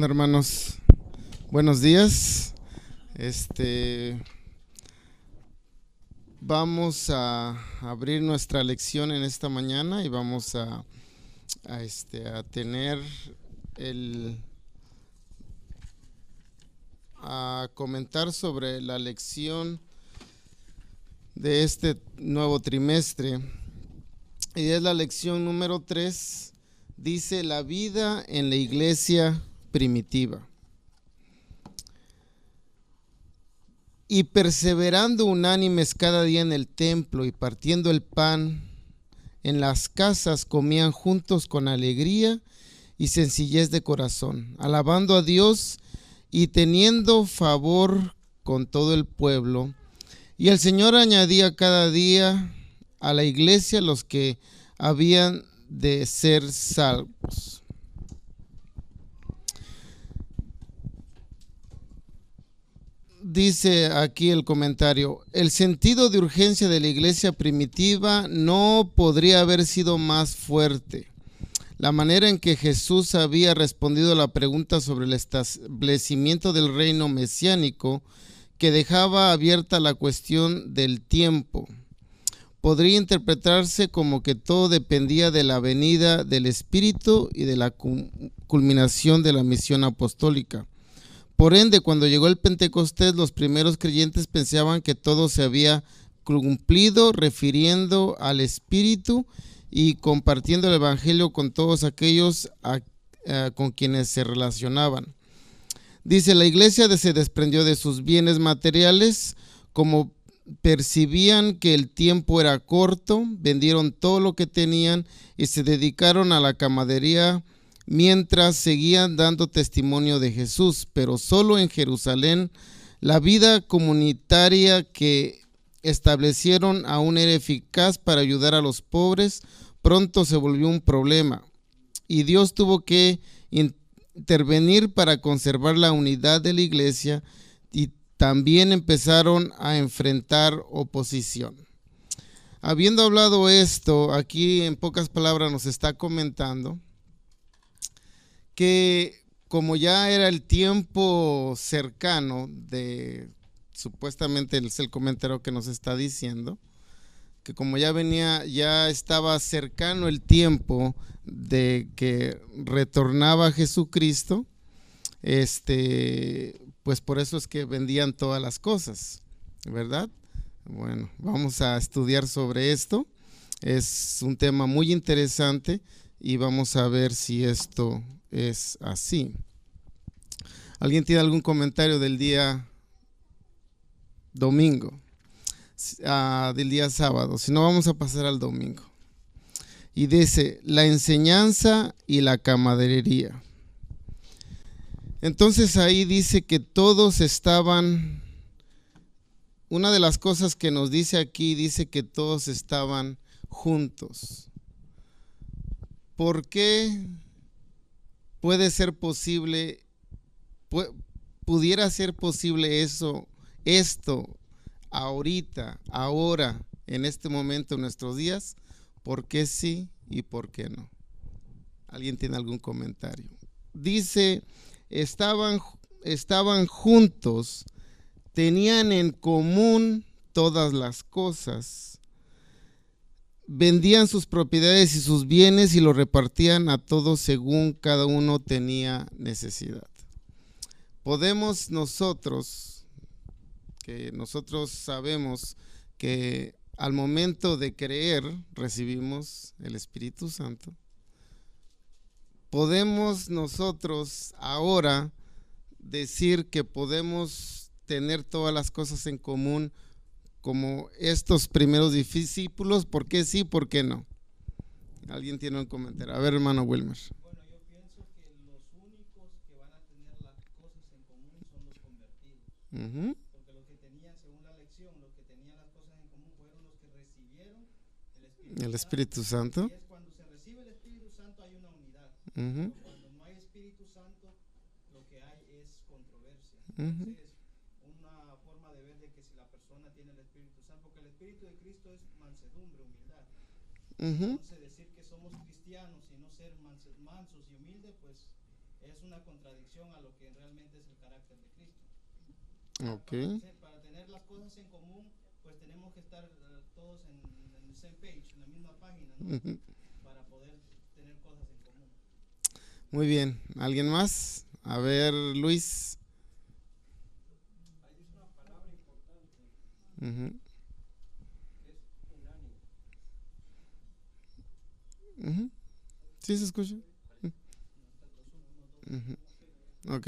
Bueno, hermanos, buenos días. Vamos a abrir nuestra lección en esta mañana y vamos a tener a comentar sobre la lección de este nuevo trimestre. Y es la lección número 3. Dice: la vida en la iglesia primitiva. Y perseverando unánimes cada día en el templo y partiendo el pan en las casas, comían juntos con alegría y sencillez de corazón, alabando a Dios y teniendo favor con todo el pueblo. Y el Señor añadía cada día a la iglesia los que habían de ser salvos. Dice aquí el comentario: el sentido de urgencia de la iglesia primitiva no podría haber sido más fuerte. La manera en que Jesús había respondido a la pregunta sobre el establecimiento del reino mesiánico, que dejaba abierta la cuestión del tiempo, podría interpretarse como que todo dependía de la venida del Espíritu y de la culminación de la misión apostólica. Por ende, cuando llegó el Pentecostés, los primeros creyentes pensaban que todo se había cumplido, refiriendo al Espíritu y compartiendo el Evangelio con todos aquellos con quienes se relacionaban. Dice: la iglesia se desprendió de sus bienes materiales. Como percibían que el tiempo era corto, vendieron todo lo que tenían y se dedicaron a la camaradería, mientras seguían dando testimonio de Jesús, pero solo en Jerusalén. La vida comunitaria que establecieron aún era eficaz para ayudar a los pobres. Pronto se volvió un problema y Dios tuvo que intervenir para conservar la unidad de la iglesia, y también empezaron a enfrentar oposición. Habiendo hablado esto, aquí en pocas palabras nos está comentando que como ya era el tiempo cercano de, supuestamente es el comentario que nos está diciendo, que como ya estaba cercano el tiempo de que retornaba Jesucristo, pues por eso es que vendían todas las cosas, ¿verdad? Bueno, vamos a estudiar sobre esto. Es un tema muy interesante y vamos a ver si esto es así. ¿Alguien tiene algún comentario del día domingo? Del día sábado. Si no, vamos a pasar al domingo. Y dice: la enseñanza y la camaradería. Entonces ahí dice que todos estaban. Una de las cosas que nos dice aquí, dice que todos estaban juntos. ¿Por qué puede ser posible, pudiera ser posible esto ahorita, ahora, en este momento, en nuestros días? ¿Por qué sí y por qué no? ¿Alguien tiene algún comentario? Dice: estaban juntos, tenían en común todas las cosas, vendían sus propiedades y sus bienes y los repartían a todos según cada uno tenía necesidad. Podemos nosotros sabemos que al momento de creer recibimos el Espíritu Santo. Podemos nosotros ahora decir que podemos tener todas las cosas en común como estos primeros discípulos. ¿Por qué sí, por qué no? ¿Alguien tiene un comentario? A ver, hermano Wilmer. Bueno, yo pienso que los únicos que van a tener las cosas en común son los convertidos. Porque los que tenían, según la lección, los que tenían las cosas en común fueron los que recibieron el Espíritu Santo. Y es cuando se recibe el Espíritu Santo hay una unidad. Pero cuando no hay Espíritu Santo, lo que hay es controversia. Entonces, una forma de ver de que si la persona tiene el Espíritu Santo, porque el Espíritu de Cristo es mansedumbre, humildad. Entonces, decir que somos cristianos y no ser mansos y humildes, pues es una contradicción a lo que realmente es el carácter de Cristo. Ok. Para tener las cosas en común, pues tenemos que estar todos en el same page, en la misma página, ¿no? Para poder tener cosas en común. Muy bien. ¿Alguien más? A ver, Luis. Hay una palabra importante, Uh-huh. es unánime. Uh-huh. ¿Sí se escucha? Uh-huh. Ok.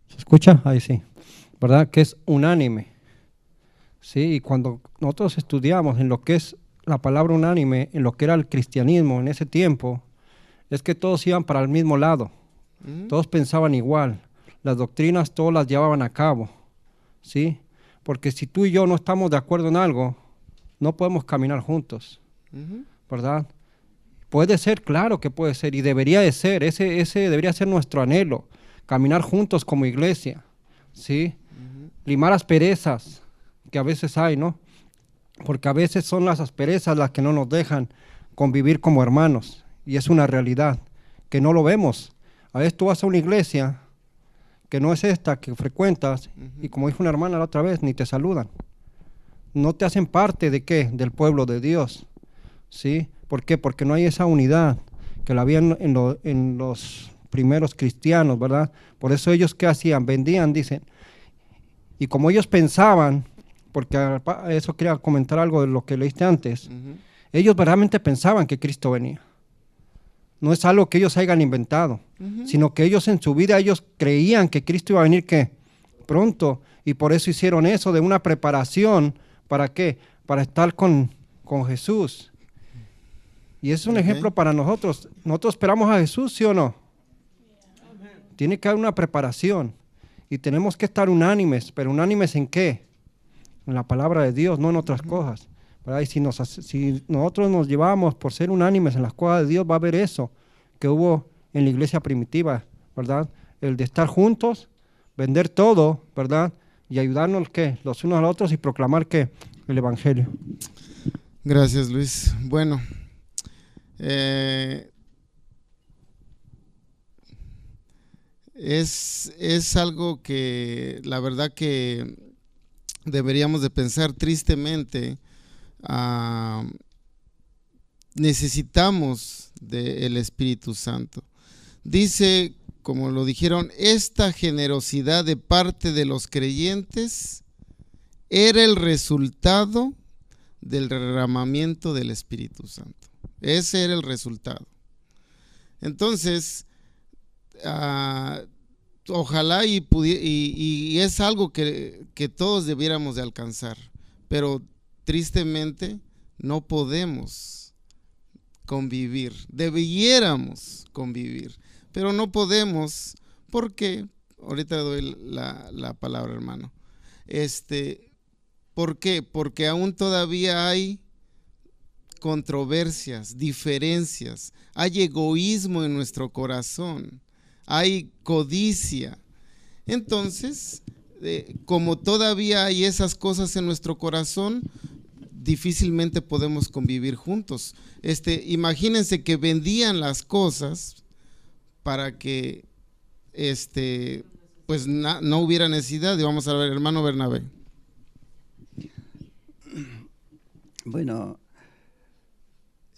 ¿Se escucha? Ahí sí. ¿Verdad? Que es unánime. Sí, y cuando nosotros estudiamos en lo que es la palabra unánime, en lo que era el cristianismo en ese tiempo, es que todos iban para el mismo lado. Uh-huh. Todos pensaban igual. Las doctrinas todas las llevaban a cabo. ¿Sí? Porque si tú y yo no estamos de acuerdo en algo, no podemos caminar juntos. Uh-huh. ¿Verdad? Puede ser, claro que puede ser, y debería de ser, ese debería ser nuestro anhelo, caminar juntos como iglesia, ¿sí? Uh-huh. Limar asperezas que a veces hay, ¿no? Porque a veces son las asperezas las que no nos dejan convivir como hermanos, y es una realidad, que no lo vemos. A veces tú vas a una iglesia que no es esta que frecuentas, y como dijo una hermana la otra vez, ni te saludan. No te hacen parte ¿de qué? Del pueblo de Dios, ¿sí? ¿Por qué? Porque no hay esa unidad que la había en los primeros cristianos, ¿verdad? Por eso ellos, ¿qué hacían? Vendían, dicen. Y como ellos pensaban, porque eso quería comentar algo de lo que leíste antes, Uh-huh. ellos verdaderamente pensaban que Cristo venía. No es algo que ellos hayan inventado, Uh-huh. sino que ellos en su vida, ellos creían que Cristo iba a venir, ¿qué? Pronto. Y por eso hicieron eso de una preparación, ¿para qué? Para estar con Jesús. Y es un ejemplo para nosotros. Nosotros esperamos a Jesús, ¿sí o no? Tiene que haber una preparación. Y tenemos que estar unánimes. ¿Pero unánimes en qué? En la palabra de Dios, no en otras cosas. ¿Verdad? Y si nosotros nos llevamos por ser unánimes en las cosas de Dios, va a haber eso que hubo en la iglesia primitiva, ¿verdad? El de estar juntos, vender todo, ¿verdad? Y ayudarnos, ¿qué? Los unos a los otros y proclamar, ¿qué? El evangelio. Gracias, Luis. Bueno, es algo que la verdad que deberíamos de pensar tristemente. Necesitamos del Espíritu Santo. Dice, como lo dijeron, esta generosidad de parte de los creyentes era el resultado del derramamiento del Espíritu Santo. Ese era el resultado. Entonces, ojalá y es algo que todos debiéramos de alcanzar, pero tristemente no podemos convivir. Debiéramos convivir, pero no podemos. ¿Por qué? Ahorita doy la palabra, hermano. ¿Por qué? Porque aún todavía hay controversias, diferencias, hay egoísmo en nuestro corazón, hay codicia. Entonces, como todavía hay esas cosas en nuestro corazón, difícilmente podemos convivir juntos. Imagínense que vendían las cosas para que pues no hubiera necesidad. Y vamos a ver, hermano Bernabé. Bueno,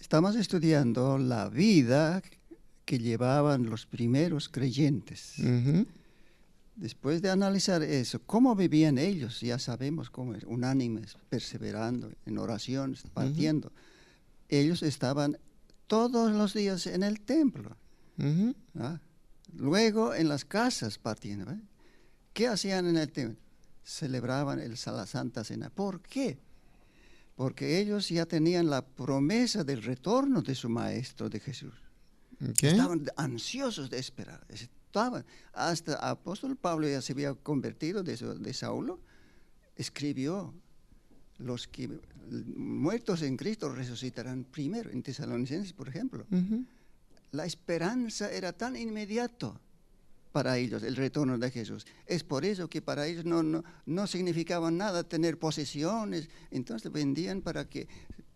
estamos estudiando la vida que llevaban los primeros creyentes. Uh-huh. Después de analizar eso, cómo vivían ellos, ya sabemos cómo, unánimes, perseverando en oraciones, partiendo. Ellos estaban todos los días en el templo, Uh-huh. ¿ah? Luego en las casas partiendo. ¿eh? ¿Qué hacían en el templo? Celebraban la Santa Cena. ¿Por qué? Porque ellos ya tenían la promesa del retorno de su Maestro, de Jesús. Okay. Estaban ansiosos de esperar. Hasta el apóstol Pablo ya se había convertido de Saulo, escribió: los que muertos en Cristo resucitarán primero, en Tesalonicenses, por ejemplo. Uh-huh. La esperanza era tan inmediato para ellos, el retorno de Jesús. Es por eso que para ellos no significaba nada tener posesiones, entonces vendían para que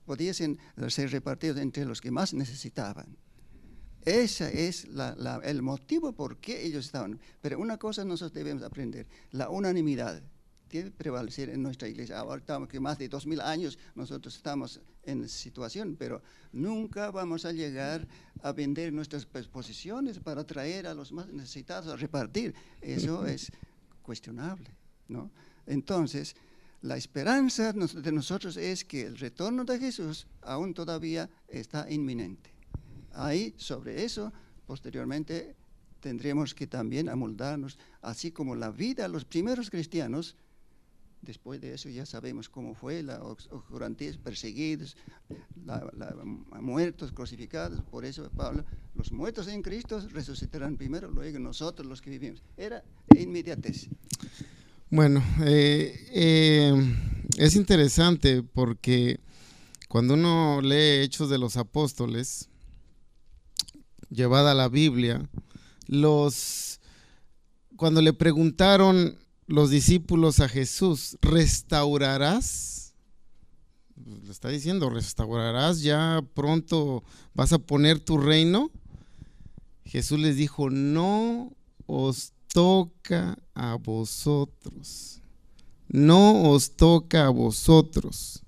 pudiesen ser repartidos entre los que más necesitaban. Ese es el motivo por qué ellos estaban. Pero una cosa nosotros debemos aprender, la unanimidad tiene que prevalecer en nuestra iglesia. Ahora estamos que más de 2000 años nosotros estamos en situación, pero nunca vamos a llegar a vender nuestras posiciones para traer a los más necesitados a repartir. Eso es cuestionable, ¿no? Entonces, la esperanza de nosotros es que el retorno de Jesús aún todavía está inminente. Ahí, sobre eso, posteriormente tendremos que también amoldarnos, así como la vida de los primeros cristianos. Después de eso ya sabemos cómo fue, los perseguidos, muertos, crucificados. Por eso Pablo, los muertos en Cristo resucitarán primero, luego nosotros los que vivimos. Era inmediatez. Bueno, es interesante porque cuando uno lee Hechos de los Apóstoles, llevada a la Biblia, cuando le preguntaron los discípulos a Jesús, ¿restaurarás? Le está diciendo, ¿restaurarás? ¿Ya pronto vas a poner tu reino? Jesús les dijo, no os toca a vosotros, no os toca a vosotros.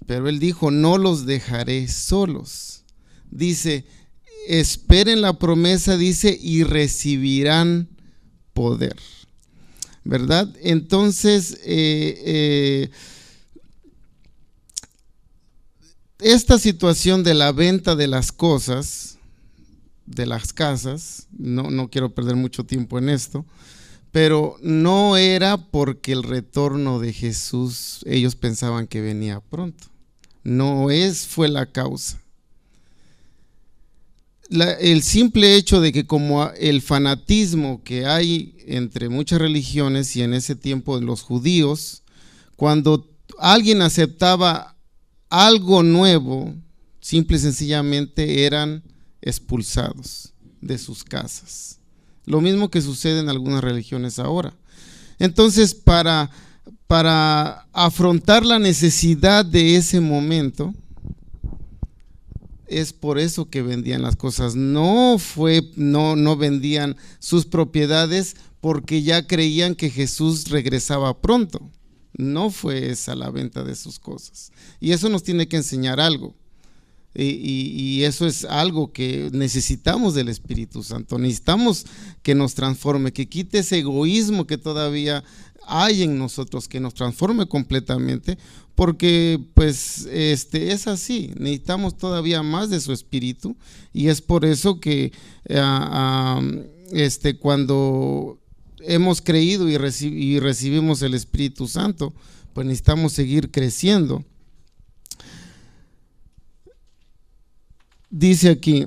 Pero él dijo, no los dejaré solos. Dice, esperen la promesa, dice, y recibirán poder, ¿verdad? Entonces, esta situación de la venta de las cosas, de las casas, no quiero perder mucho tiempo en esto, pero no era porque el retorno de Jesús, ellos pensaban que venía pronto. Fue la causa. El simple hecho de que como el fanatismo que hay entre muchas religiones y en ese tiempo de los judíos, cuando alguien aceptaba algo nuevo, simple y sencillamente eran expulsados de sus casas. Lo mismo que sucede en algunas religiones ahora. Entonces, para afrontar la necesidad de ese momento, es por eso que vendían las cosas. No vendían sus propiedades porque ya creían que Jesús regresaba pronto. No fue esa la venta de sus cosas. Y eso nos tiene que enseñar algo. Y eso es algo que necesitamos del Espíritu Santo. Necesitamos que nos transforme, que quite ese egoísmo que todavía hay en nosotros, que nos transforme completamente, porque pues es así, necesitamos todavía más de su Espíritu, y es por eso que cuando hemos creído y recibimos el Espíritu Santo, pues necesitamos seguir creciendo. Dice aquí,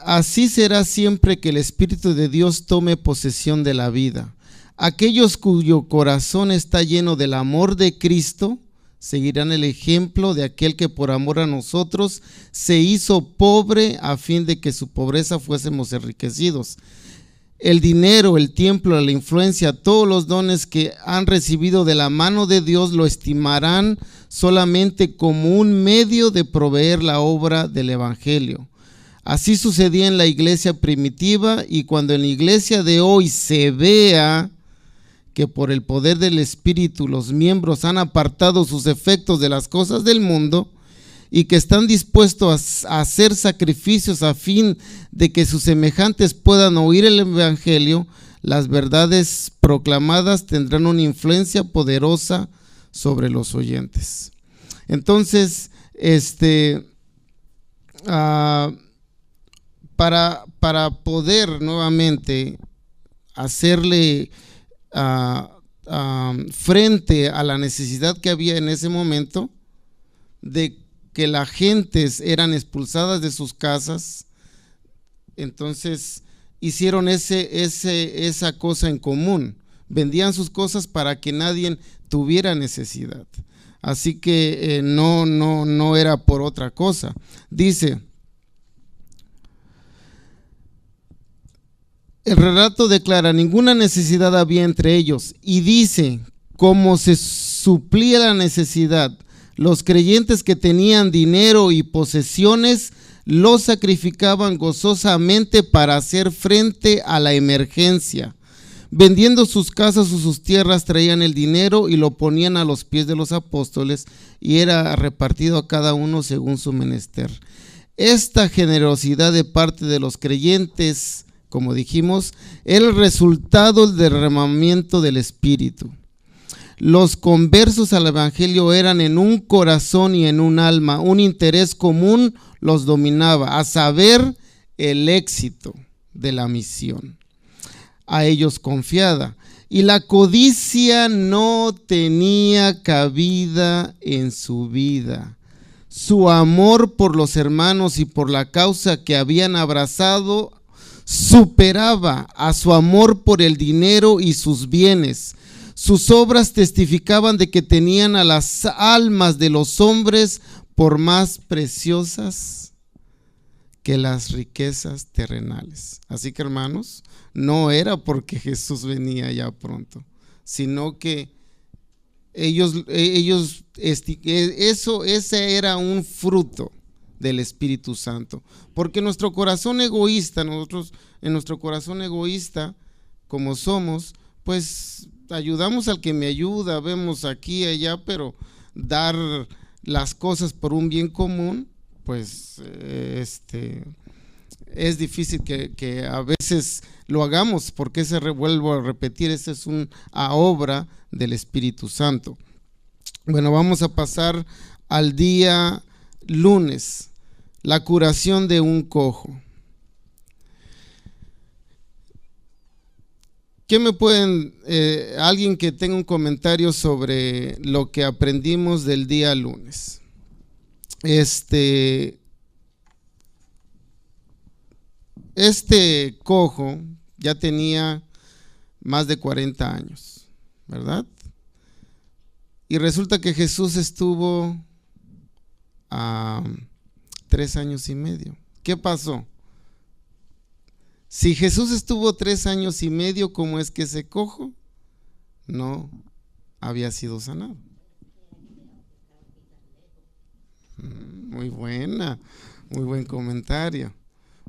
así será siempre que el Espíritu de Dios tome posesión de la vida. Aquellos cuyo corazón está lleno del amor de Cristo seguirán el ejemplo de aquel que por amor a nosotros se hizo pobre a fin de que su pobreza fuésemos enriquecidos. El dinero, el tiempo, la influencia, todos los dones que han recibido de la mano de Dios lo estimarán solamente como un medio de proveer la obra del Evangelio. Así sucedía en la iglesia primitiva, y cuando en la iglesia de hoy se vea que por el poder del Espíritu los miembros han apartado sus efectos de las cosas del mundo y que están dispuestos a hacer sacrificios a fin de que sus semejantes puedan oír el Evangelio, las verdades proclamadas tendrán una influencia poderosa sobre los oyentes. Entonces, para poder nuevamente hacerle frente a la necesidad que había en ese momento de que las gentes eran expulsadas de sus casas, entonces hicieron esa cosa en común, vendían sus cosas para que nadie tuviera necesidad. Así que no era por otra cosa. Dice, el relato declara, ninguna necesidad había entre ellos, y dice, como se suplía la necesidad, los creyentes que tenían dinero y posesiones los sacrificaban gozosamente para hacer frente a la emergencia. Vendiendo sus casas o sus tierras, traían el dinero y lo ponían a los pies de los apóstoles, y era repartido a cada uno según su menester. Esta generosidad de parte de los creyentes, como dijimos, era el resultado del derramamiento del Espíritu. Los conversos al Evangelio eran en un corazón y en un alma, un interés común los dominaba, a saber, el éxito de la misión a ellos confiada, y la codicia no tenía cabida en su vida. Su amor por los hermanos y por la causa que habían abrazado superaba a su amor por el dinero y sus bienes. Sus obras testificaban de que tenían a las almas de los hombres por más preciosas que las riquezas terrenales. Así que, hermanos, no era porque Jesús venía ya pronto, sino que ese era un fruto del Espíritu Santo. Porque nuestro corazón egoísta, nosotros en nuestro corazón egoísta, como somos, pues ayudamos al que me ayuda, vemos aquí y allá, pero dar las cosas por un bien común, pues es difícil que a veces lo hagamos, porque vuelvo a repetir, esa es una obra del Espíritu Santo. Bueno, vamos a pasar al día lunes, la curación de un cojo. ¿Qué me pueden, alguien que tenga un comentario sobre lo que aprendimos del día lunes? Este cojo ya tenía más de 40 años, ¿verdad? Y resulta que Jesús estuvo 3 años y medio. ¿Qué pasó? Si Jesús estuvo 3 años y medio, ¿cómo es que ese cojo no había sido sanado? Muy buena, muy buen comentario.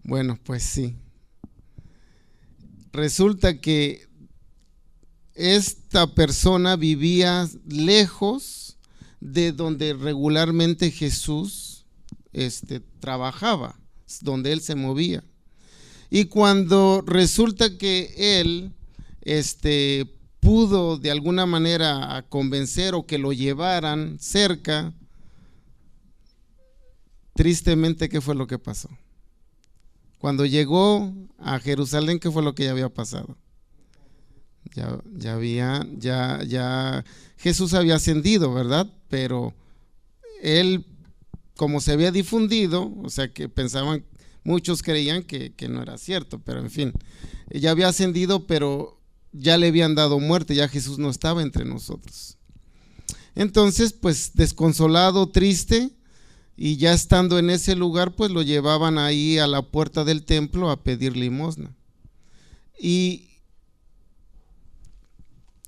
Bueno, pues sí. Resulta que esta persona vivía lejos de donde regularmente Jesús trabajaba, donde él se movía. Y cuando resulta que él pudo de alguna manera convencer o que lo llevaran cerca, tristemente, ¿qué fue lo que pasó? Cuando llegó a Jerusalén, ¿qué fue lo que ya había pasado? Ya Jesús había ascendido, ¿verdad? Pero él, como se había difundido, o sea que pensaban, muchos creían que no era cierto, pero en fin, ya había ascendido, pero ya le habían dado muerte, ya Jesús no estaba entre nosotros. Entonces, pues desconsolado, triste, y ya estando en ese lugar, pues lo llevaban ahí a la puerta del templo a pedir limosna. Y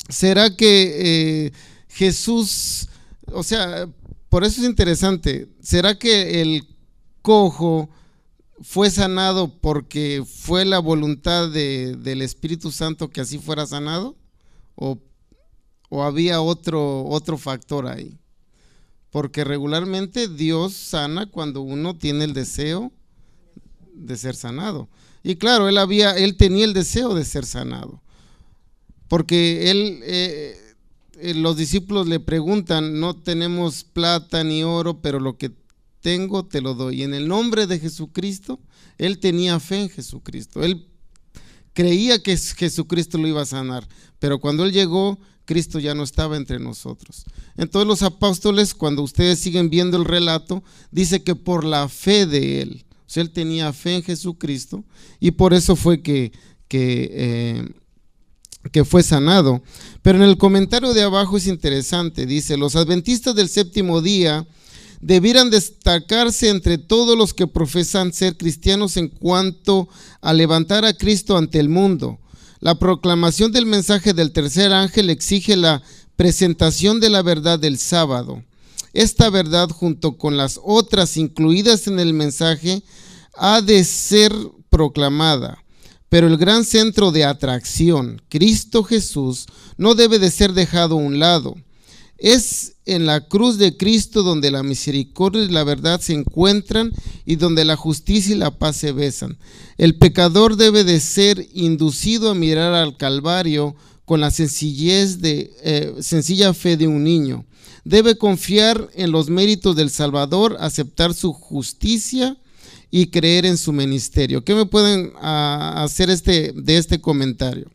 ¿será que Jesús, o sea, por eso es interesante, ¿será que el cojo fue sanado porque fue la voluntad del Espíritu Santo que así fuera sanado? ¿O había otro factor ahí? Porque regularmente Dios sana cuando uno tiene el deseo de ser sanado. Y claro, él tenía el deseo de ser sanado. Porque los discípulos le preguntan, no tenemos plata ni oro, pero lo que tengo te lo doy. Y en el nombre de Jesucristo, él tenía fe en Jesucristo. Él creía que Jesucristo lo iba a sanar, pero cuando él llegó, Cristo ya no estaba entre nosotros. Entonces los apóstoles, cuando ustedes siguen viendo el relato, dice que por la fe de él, o sea, él tenía fe en Jesucristo, y por eso fue que fue sanado. Pero en el comentario de abajo es interesante, dice: los adventistas del séptimo día debieran destacarse entre todos los que profesan ser cristianos en cuanto a levantar a Cristo ante el mundo. La proclamación del mensaje del tercer ángel exige la presentación de la verdad del sábado. Esta verdad, junto con las otras incluidas en el mensaje, ha de ser proclamada. Pero el gran centro de atracción, Cristo Jesús, no debe de ser dejado a un lado. Es en la cruz de Cristo donde la misericordia y la verdad se encuentran y donde la justicia y la paz se besan. El pecador debe de ser inducido a mirar al Calvario con la sencilla fe de un niño. Debe confiar en los méritos del Salvador, aceptar su justicia y creer en su ministerio. ¿Qué me pueden hacer de este comentario?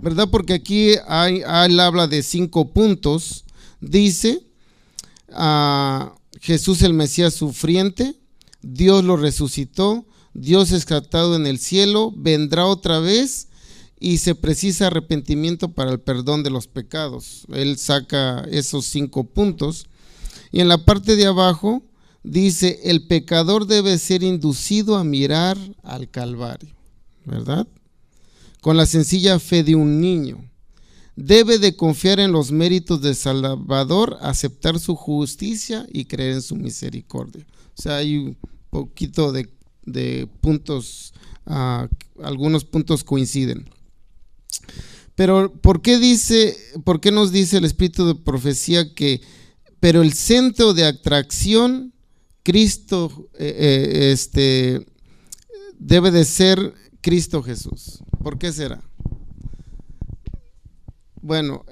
¿Verdad? Porque aquí él habla de 5 puntos. Dice, Jesús el Mesías sufriente, Dios lo resucitó, Dios exaltado en el cielo, vendrá otra vez y se precisa arrepentimiento para el perdón de los pecados. Él saca esos 5 puntos. Y en la parte de abajo dice, el pecador debe ser inducido a mirar al Calvario, ¿verdad? Con la sencilla fe de un niño. Debe de confiar en los méritos del Salvador, aceptar su justicia y creer en su misericordia. O sea, hay un poquito de puntos, algunos puntos coinciden. Pero ¿por qué nos dice el espíritu de profecía pero el centro de atracción, Cristo, debe de ser Cristo Jesús? ¿Por qué será? Bueno,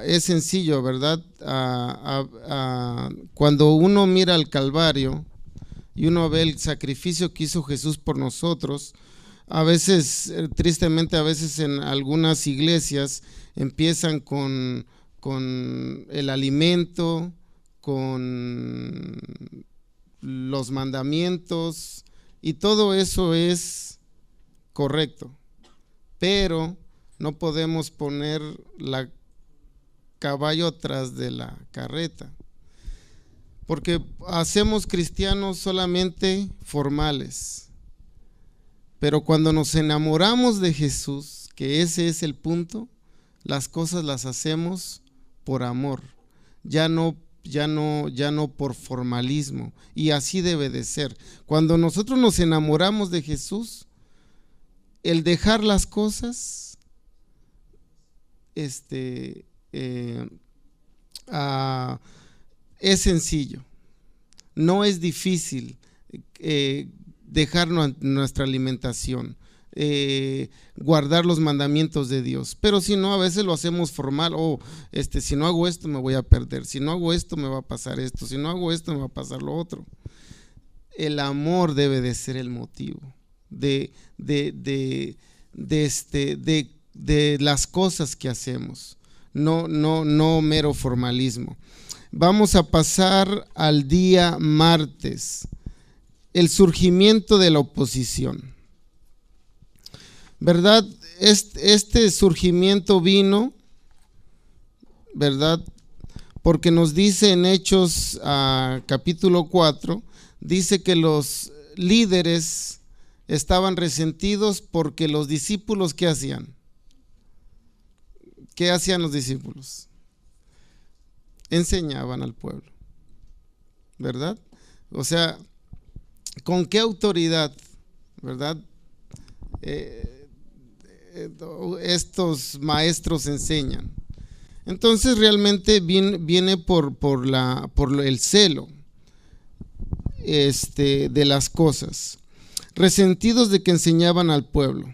es sencillo, ¿verdad? Cuando uno mira al Calvario y uno ve el sacrificio que hizo Jesús por nosotros, a veces, tristemente, a veces en algunas iglesias empiezan con el alimento, con los mandamientos, y todo eso es correcto, pero no podemos poner la caballo tras de la carreta, porque hacemos cristianos solamente formales. Pero cuando nos enamoramos de Jesús, que ese es el punto, las cosas las hacemos por amor, ya no por formalismo, y así debe de ser. Cuando nosotros nos enamoramos de Jesús, el dejar las cosas es sencillo, no es difícil dejar nuestra alimentación, guardar los mandamientos de Dios. Pero si no, a veces lo hacemos formal. Si no hago esto me voy a perder, si no hago esto me va a pasar esto, si no hago esto me va a pasar lo otro. El amor debe de ser el motivo de las cosas que hacemos, no mero formalismo. Vamos a pasar al día martes. El surgimiento de la oposición, ¿verdad? Este surgimiento vino, ¿verdad? Porque nos dice en Hechos capítulo 4, dice que los líderes estaban resentidos porque los discípulos, ¿qué hacían? ¿Qué hacían los discípulos? Enseñaban al pueblo, ¿verdad? O sea, ¿con qué autoridad, verdad? Estos maestros enseñan. Entonces realmente viene por el celo de las cosas, resentidos de que enseñaban al pueblo.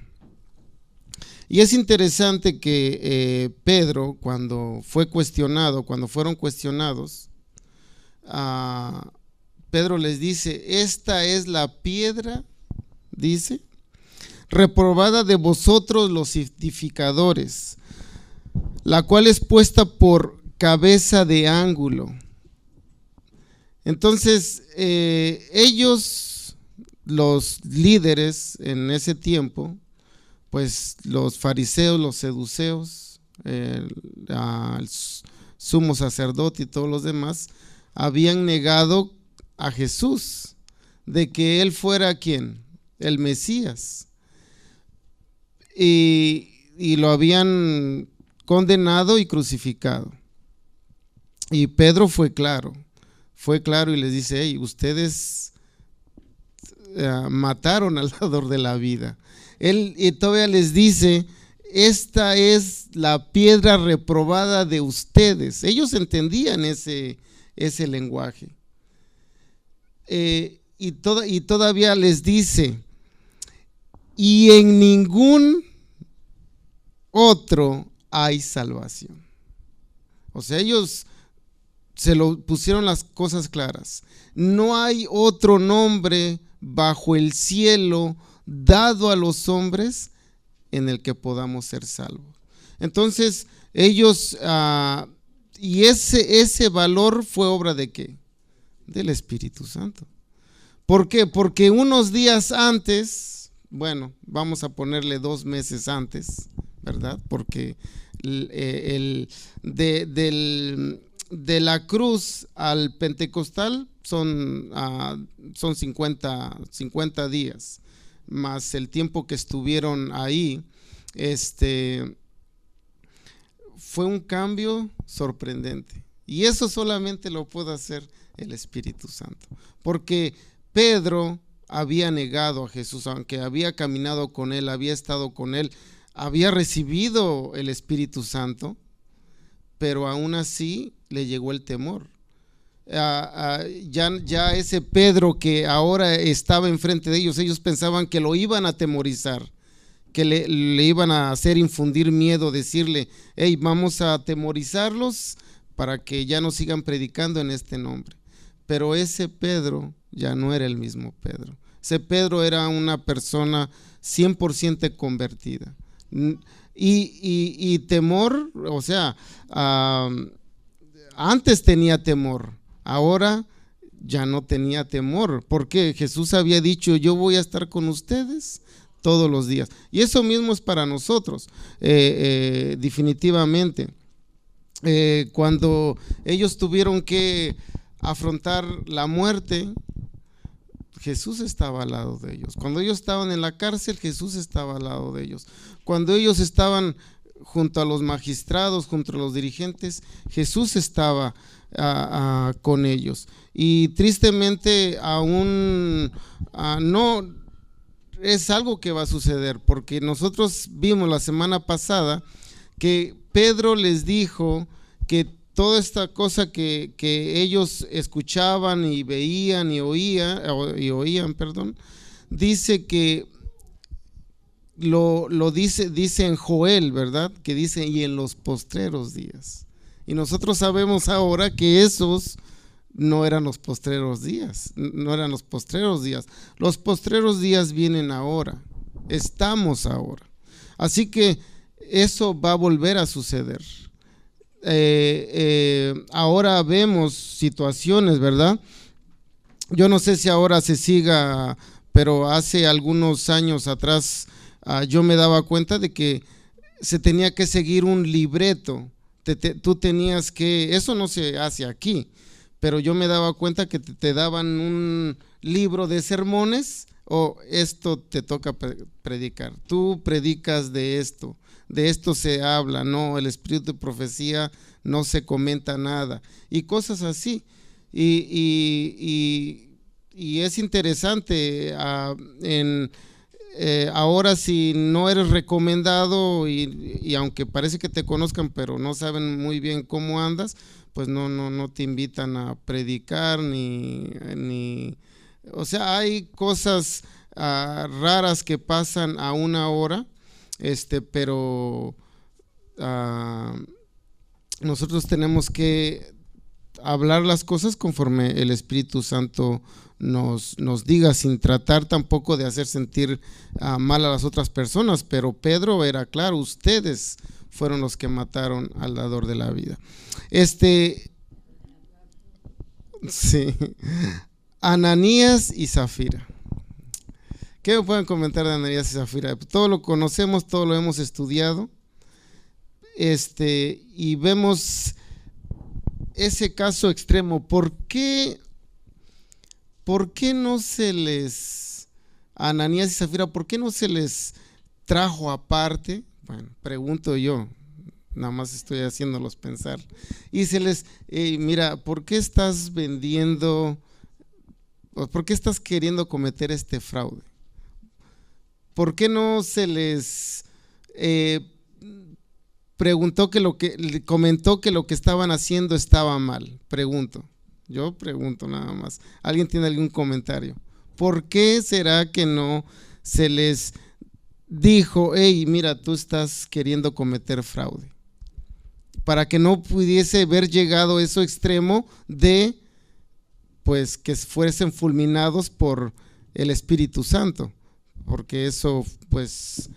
Y es interesante que Pedro, cuando fueron cuestionados, Pedro les dice, esta es la piedra, dice, reprobada de vosotros los edificadores, la cual es puesta por cabeza de ángulo. Entonces, ellos, los líderes en ese tiempo, pues los fariseos, los saduceos, el sumo sacerdote y todos los demás, habían negado a Jesús, de que él fuera ¿quién? El Mesías, y lo habían condenado y crucificado. Y Pedro fue claro y les dice: hey, ustedes mataron al dador de la vida. Él y todavía les dice: esta es la piedra reprobada de ustedes. Ellos entendían ese lenguaje. Y todavía les dice: y en ningún otro hay salvación. O sea, ellos se lo pusieron las cosas claras. No hay otro nombre bajo el cielo dado a los hombres en el que podamos ser salvos. Entonces ellos, y ese valor fue obra ¿de qué? Del Espíritu Santo. ¿Por qué? Porque unos días antes, bueno, vamos a ponerle 2 meses antes, ¿verdad? Porque de la cruz al Pentecostal son 50 días, más el tiempo que estuvieron ahí. Fue un cambio sorprendente, y eso solamente lo puede hacer el Espíritu Santo, porque Pedro había negado a Jesús, aunque había caminado con él, había estado con él, había recibido el Espíritu Santo, pero aún así le llegó el temor. Ya ese Pedro que ahora estaba enfrente de ellos pensaban que lo iban a atemorizar, que le iban a hacer infundir miedo, decirle: hey, vamos a atemorizarlos para que ya no sigan predicando en este nombre. Pero ese Pedro ya no era el mismo Pedro. Ese Pedro era una persona 100% convertida. Y temor, o sea, antes tenía temor, ahora ya no tenía temor, porque Jesús había dicho: yo voy a estar con ustedes todos los días. Y eso mismo es para nosotros, definitivamente. Cuando ellos tuvieron que afrontar la muerte, Jesús estaba al lado de ellos. Cuando ellos estaban en la cárcel, Jesús estaba al lado de ellos. Cuando ellos estaban junto a los magistrados, junto a los dirigentes, Jesús estaba con ellos. Y tristemente aún no es algo que va a suceder, porque nosotros vimos la semana pasada que Pedro les dijo que toda esta cosa que ellos escuchaban y veían y oían, dice que lo dice en Joel, ¿verdad? Que dice: y en los postreros días. Y nosotros sabemos ahora que esos no eran los postreros días, Los postreros días vienen ahora, estamos ahora. Así que eso va a volver a suceder. Ahora vemos situaciones, ¿verdad? Yo no sé si ahora se siga, pero hace algunos años atrás yo me daba cuenta de que se tenía que seguir un libreto. Tú tenías que, eso no se hace aquí, pero yo me daba cuenta que te daban un libro de sermones: o esto te toca predicar, tú predicas de esto se habla, no, el espíritu de profecía no se comenta nada, y cosas así. Y es interesante, ahora si no eres recomendado y aunque parece que te conozcan, pero no saben muy bien cómo andas, pues no te invitan a predicar ni o sea, hay cosas raras que pasan a una hora, pero nosotros tenemos que hablar las cosas conforme el Espíritu Santo nos diga, sin tratar tampoco de hacer sentir mal a las otras personas. Pero Pedro era claro: ustedes fueron los que mataron al dador de la vida. Sí. Ananías y Zafira. ¿Qué me pueden comentar de Ananías y Zafira? Todo lo conocemos, todo lo hemos estudiado, y vemos ese caso extremo. ¿Por qué no se les, Ananías y Zafira, por qué no se les trajo aparte? Bueno, pregunto yo, nada más estoy haciéndolos pensar. Y se les, mira, ¿por qué estás vendiendo, por qué estás queriendo cometer este fraude? ¿Por qué no se les comentó que lo que estaban haciendo estaba mal? Yo pregunto nada más. ¿Alguien tiene algún comentario? ¿Por qué será que no se les dijo, hey, mira, tú estás queriendo cometer fraude? Para que no pudiese haber llegado eso extremo de, pues, que fuesen fulminados por el Espíritu Santo, porque eso, pues,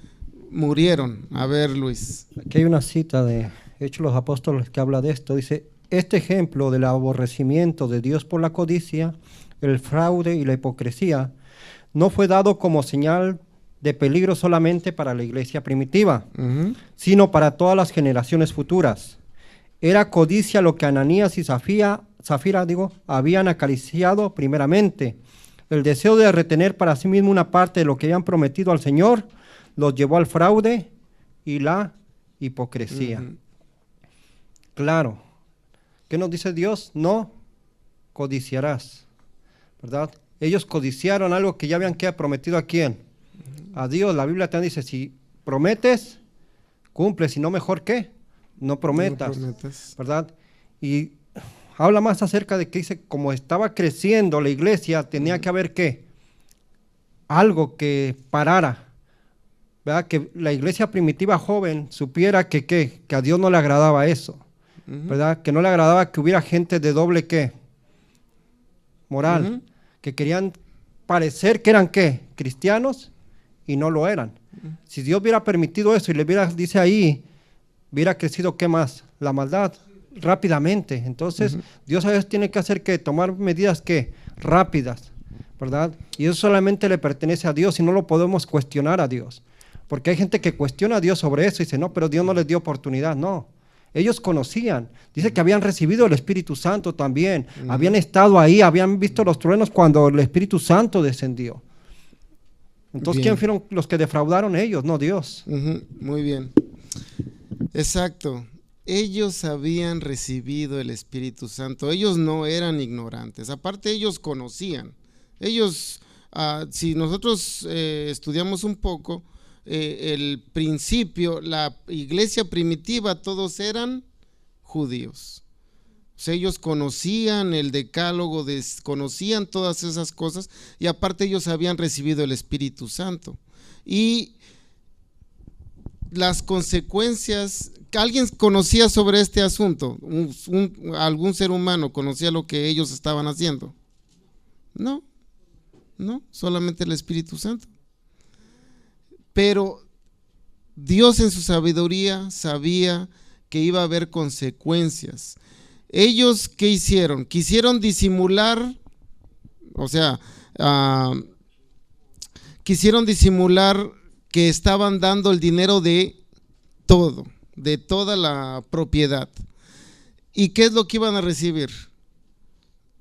murieron. A ver, Luis. Aquí hay una cita de Hechos de los Apóstoles que habla de esto. Dice, este ejemplo del aborrecimiento de Dios por la codicia, el fraude y la hipocresía, no fue dado como señal de peligro solamente para la iglesia primitiva, sino para todas las generaciones futuras. Era codicia lo que Ananías y Zafira habían acariciado primeramente. El deseo de retener para sí mismo una parte de lo que habían prometido al Señor los llevó al fraude y la hipocresía. Claro. ¿Qué nos dice Dios? No codiciarás, ¿verdad? Ellos codiciaron algo que ya habían prometido. ¿A quién? A Dios. La Biblia también dice, si prometes, cumple, si no, mejor ¿qué? No prometas, ¿verdad? Y habla más acerca de que dice, como estaba creciendo la iglesia, tenía que haber ¿qué? Algo que parara, ¿verdad? Que la iglesia primitiva joven supiera que a Dios no le agradaba eso, ¿verdad? Que no le agradaba que hubiera gente de doble ¿qué? Moral, que querían parecer que eran ¿qué? Cristianos y no lo eran. Si Dios hubiera permitido eso y le hubiera, dice ahí, hubiera crecido ¿qué más? La maldad, rápidamente. Entonces, Dios a veces tiene que hacer que tomar medidas ¿qué? Rápidas, ¿verdad? Y eso solamente le pertenece a Dios y no lo podemos cuestionar a Dios. Porque hay gente que cuestiona a Dios sobre eso y dice, no, pero Dios no les dio oportunidad. No, ellos conocían. Dice que habían recibido el Espíritu Santo también. Habían estado ahí, habían visto los truenos cuando el Espíritu Santo descendió. Entonces, ¿quién fueron los que defraudaron? Ellos, no Dios. Muy bien. Exacto. Ellos habían recibido el Espíritu Santo. Ellos no eran ignorantes. Aparte, ellos conocían. Ellos, si nosotros estudiamos un poco, el principio, la iglesia primitiva, todos eran judíos. O sea, ellos conocían el decálogo, conocían todas esas cosas y aparte ellos habían recibido el Espíritu Santo. Y las consecuencias, ¿alguien conocía sobre este asunto? ¿Algún ser humano conocía lo que ellos estaban haciendo? No, solamente el Espíritu Santo. Pero Dios en su sabiduría sabía que iba a haber consecuencias. Ellos, ¿qué hicieron? Quisieron disimular, o sea, quisieron disimular que estaban dando el dinero de todo, de toda la propiedad. ¿Y qué es lo que iban a recibir?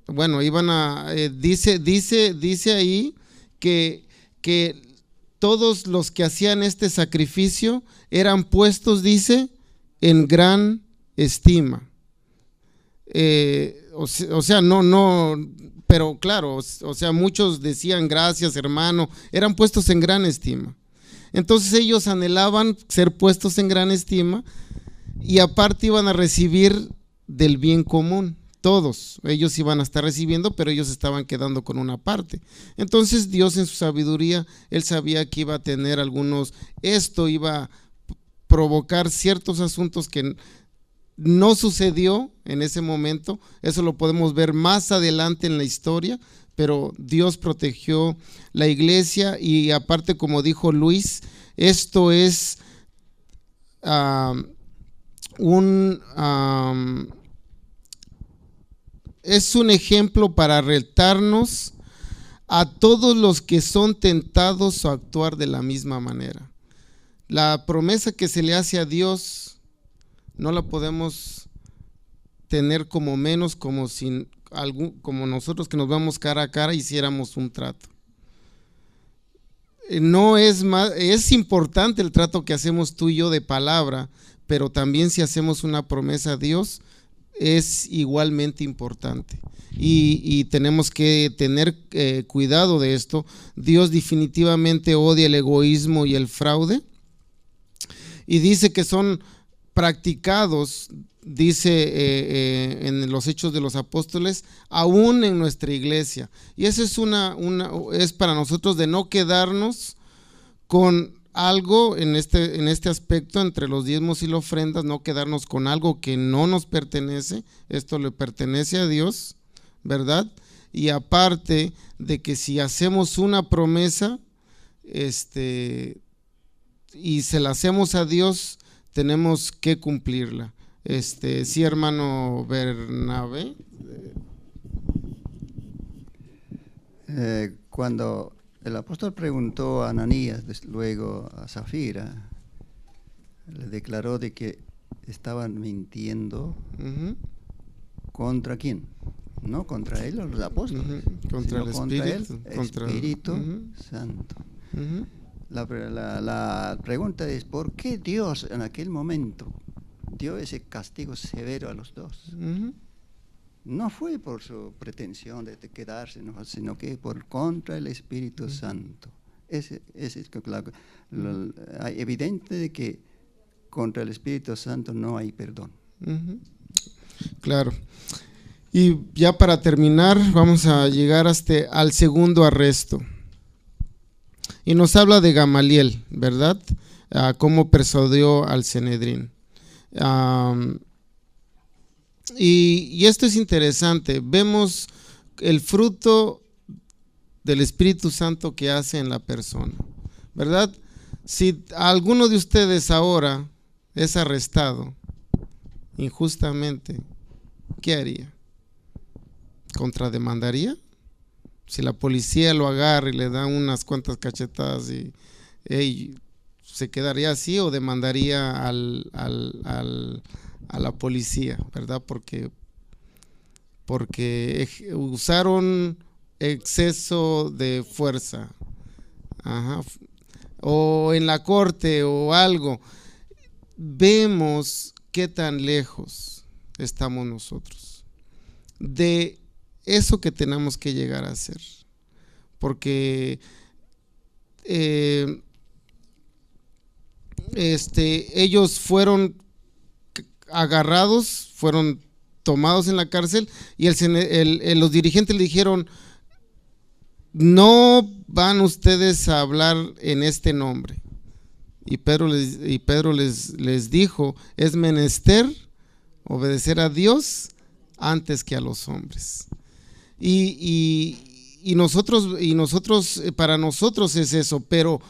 Bueno, dice ahí que todos los que hacían este sacrificio eran puestos, dice, en gran estima. Pero claro, o sea, muchos decían gracias, hermano, eran puestos en gran estima. Entonces ellos anhelaban ser puestos en gran estima y aparte iban a recibir del bien común. Todos ellos iban a estar recibiendo, pero ellos estaban quedando con una parte. Entonces Dios en su sabiduría, Él sabía que iba a tener esto iba a provocar ciertos asuntos que no sucedió en ese momento. Eso lo podemos ver más adelante en la historia, pero Dios protegió la iglesia y aparte, como dijo Luis, esto es es un ejemplo para retarnos a todos los que son tentados a actuar de la misma manera. La promesa que se le hace a Dios no la podemos tener como menos, como nosotros que nos vamos cara a cara hiciéramos un trato. No es más, es importante el trato que hacemos tú y yo de palabra, pero también si hacemos una promesa a Dios, es igualmente importante. Y tenemos que tener cuidado de esto. Dios definitivamente odia el egoísmo y el fraude. Y dice que son practicados, dice en los Hechos de los Apóstoles, aún en nuestra iglesia. Y eso es para nosotros de no quedarnos con algo en este aspecto entre los diezmos y las ofrendas, no quedarnos con algo que no nos pertenece. Esto le pertenece a Dios, ¿verdad? Y aparte de que si hacemos una promesa y se la hacemos a Dios, tenemos que cumplirla. Sí, hermano Bernabé. Cuando el apóstol preguntó a Ananías, luego a Zafira, le declaró de que estaban mintiendo. ¿Contra quién? No contra él o los apóstoles, contra sino el contra Espíritu, el Espíritu Santo. La pregunta es, ¿por qué Dios en aquel momento dio ese castigo severo a los dos? No fue por su pretensión de quedarse, sino que por contra el Espíritu Santo. Es evidente de que contra el Espíritu Santo no hay perdón. Claro. Y ya para terminar, vamos a llegar al segundo arresto. Y nos habla de Gamaliel, ¿verdad? Cómo persuadió al Sanedrín. Y esto es interesante. Vemos el fruto del Espíritu Santo que hace en la persona, ¿verdad? Si alguno de ustedes ahora es arrestado injustamente, ¿qué haría? ¿Contrademandaría? Si la policía lo agarra y le da unas cuantas cachetadas, ¿se quedaría así o demandaría a la policía, verdad? Porque usaron exceso de fuerza, o en la corte o algo. Vemos qué tan lejos estamos nosotros de eso que tenemos que llegar a hacer, porque ellos fueron agarrados, fueron tomados en la cárcel y los dirigentes le dijeron: no van ustedes a hablar en este nombre. Y Pedro les dijo: es menester obedecer a Dios antes que a los hombres. Y nosotros, para nosotros es eso, pero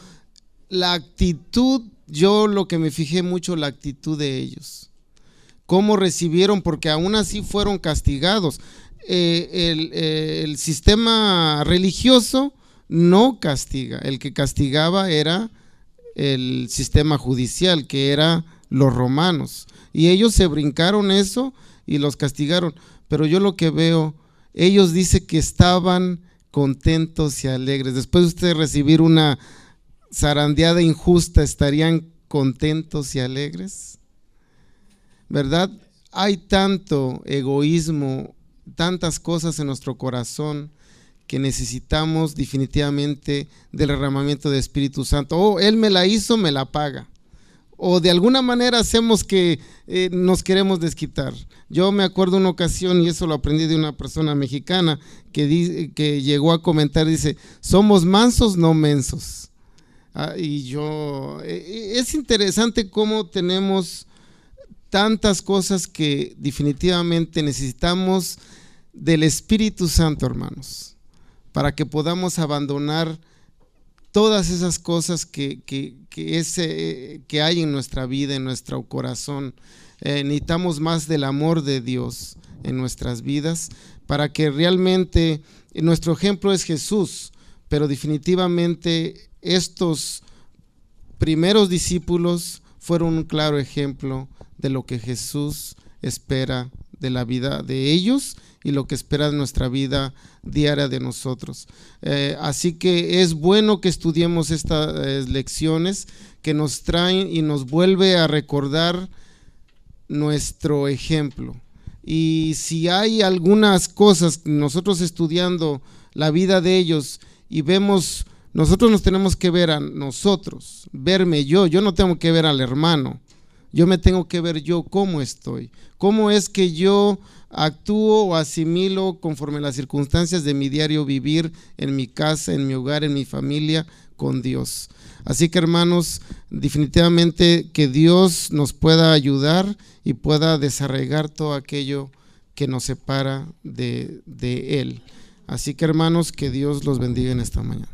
la actitud, yo lo que me fijé mucho, la actitud de ellos, cómo recibieron, porque aún así fueron castigados. El sistema religioso no castiga, el que castigaba era el sistema judicial, que era los romanos, y ellos se brincaron eso y los castigaron. Pero yo lo que veo, ellos dicen que estaban contentos y alegres. Después de ustedes recibir una zarandeada injusta, ¿estarían contentos y alegres? ¿Verdad? Hay tanto egoísmo, tantas cosas en nuestro corazón que necesitamos definitivamente del derramamiento del Espíritu Santo. Él me la hizo, me la paga. O de alguna manera hacemos que nos queremos desquitar. Yo me acuerdo una ocasión, y eso lo aprendí de una persona mexicana, que llegó a comentar, dice: somos mansos, no mensos. Es interesante cómo tenemos tantas cosas que definitivamente necesitamos del Espíritu Santo, hermanos, para que podamos abandonar todas esas cosas que hay en nuestra vida, en nuestro corazón. Necesitamos más del amor de Dios en nuestras vidas, para que realmente, nuestro ejemplo es Jesús, pero definitivamente estos primeros discípulos fueron un claro ejemplo de lo que Jesús espera de la vida de ellos y lo que espera de nuestra vida diaria de nosotros. Así que es bueno que estudiemos estas lecciones que nos traen y nos vuelve a recordar nuestro ejemplo. Y si hay algunas cosas, nosotros estudiando la vida de ellos y vemos, nosotros nos tenemos que ver a nosotros, verme yo no tengo que ver al hermano, yo me tengo que ver yo cómo estoy, cómo es que yo actúo o asimilo conforme a las circunstancias de mi diario vivir en mi casa, en mi hogar, en mi familia con Dios. Así que, hermanos, definitivamente que Dios nos pueda ayudar y pueda desarraigar todo aquello que nos separa de Él. Así que, hermanos, que Dios los bendiga en esta mañana.